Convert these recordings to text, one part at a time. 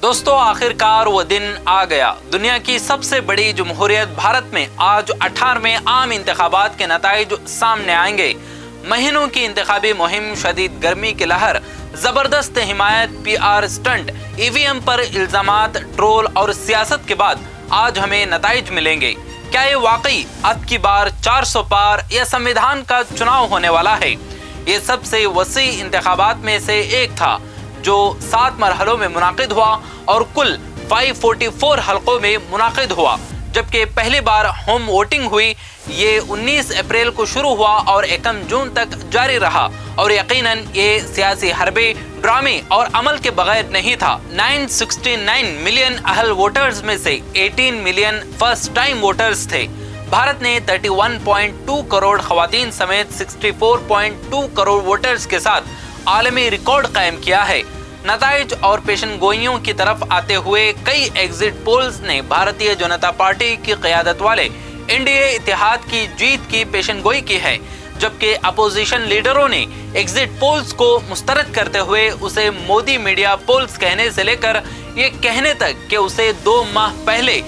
दोस्तों, आखिरकार वो दिन आ गया। दुनिया की सबसे बड़ी जमहूरियत भारत में आज 18वें आम इंतखाबात के नताइज सामने आएंगे। महीनों की इंतखाबी मुहिम, शदीद गर्मी की लहर, जबरदस्त हिमायत, PR स्टंट, EVM पर इल्जामात, ट्रोल और सियासत के बाद आज हमें नताइज मिलेंगे। क्या ये वाकई अब की बार 400 पार या संविधान का चुनाव होने वाला है? ये सबसे वसी इंतखाबात में से एक था जो 7 मरहलों में मुनाकिद हुआ और कुल 544 हलकों में मुनाकिद हुआ, जबकि पहली बार होम वोटिंग हुई। ये 19 अप्रैल को शुरू हुआ और 1 जून तक जारी रहा और यकीनन ये सियासी हरबे, ड्रामे और अमल के बगैर नहीं था। 969 मिलियन अहल वोटर्स में से 18 मिलियन फर्स्ट टाइम वोटर्स थे। भारत ने 31.2 करोड़ खवातीन समेत 64.2 करोड़ वोटर्स के साथ आलमी रिकॉर्ड कायम किया है। नताइज और पेशन गोइयों की तरफ आते हुए कई एग्जिट पोल्स ने भारतीय जनता पार्टी की क़यादत वाले NDA इत्तेहाद की जीत की पेशन गोई की है, जबकि अपोजिशन लीडरों ने एग्जिट पोल्स को मुस्तरद करते हुए उसे मोदी मीडिया पोल्स कहने से लेकर ये कहने तक कि उसे 2 माह पहले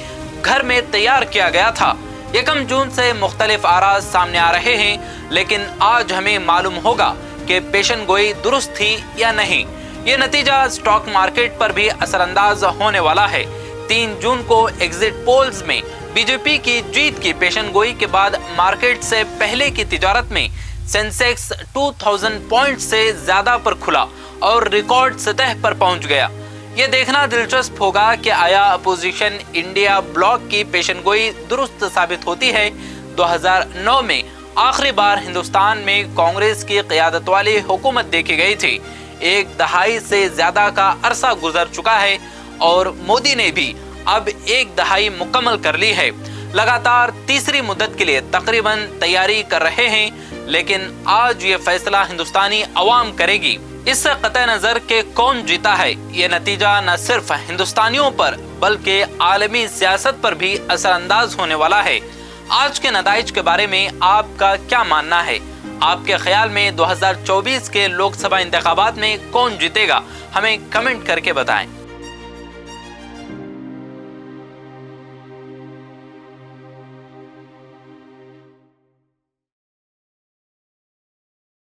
घर में तैयार किया गया था। 1 जून से मुख्तलिफ आरा सामने आ रहे हैं, लेकिन आज हमें मालूम होगा कि पेशन गोई दुरुस्त थी या नहीं। ये नतीजा स्टॉक मार्केट पर भी असरअंदाज होने वाला है। 3 जून को एग्जिट पोल्स में बीजेपी की जीत की पेशन गोई के बाद मार्केट से पहले की तिजारत में सेंसेक्स 2000 पॉइंट से ज्यादा पर खुला और रिकॉर्ड सतह पर पहुंच गया। ये देखना दिलचस्प होगा कि आया अपोजिशन इंडिया ब्लॉक की पेशन गोई दुरुस्त साबित होती है। 2009 में आखिरी बार हिंदुस्तान में कांग्रेस की क़यादत वाली हुकूमत देखी गई थी। 1 दहाई से ज्यादा का अरसा गुजर चुका है और मोदी ने भी अब 1 दहाई मुकम्मल कर ली है। लगातार तीसरी मुद्दत के लिए तकरीबन तैयारी कर रहे हैं, लेकिन आज ये फैसला हिंदुस्तानी अवाम करेगी। इससे कतई नजर के कौन जीता है, ये नतीजा न सिर्फ हिंदुस्तानियों पर बल्कि आलमी सियासत पर भी असरअंदाज होने वाला है। आज के नताइज के बारे में आपका क्या मानना है? आपके ख्याल में 2024 के लोकसभा इंतखाबात में कौन जीतेगा? हमें कमेंट करके बताएं।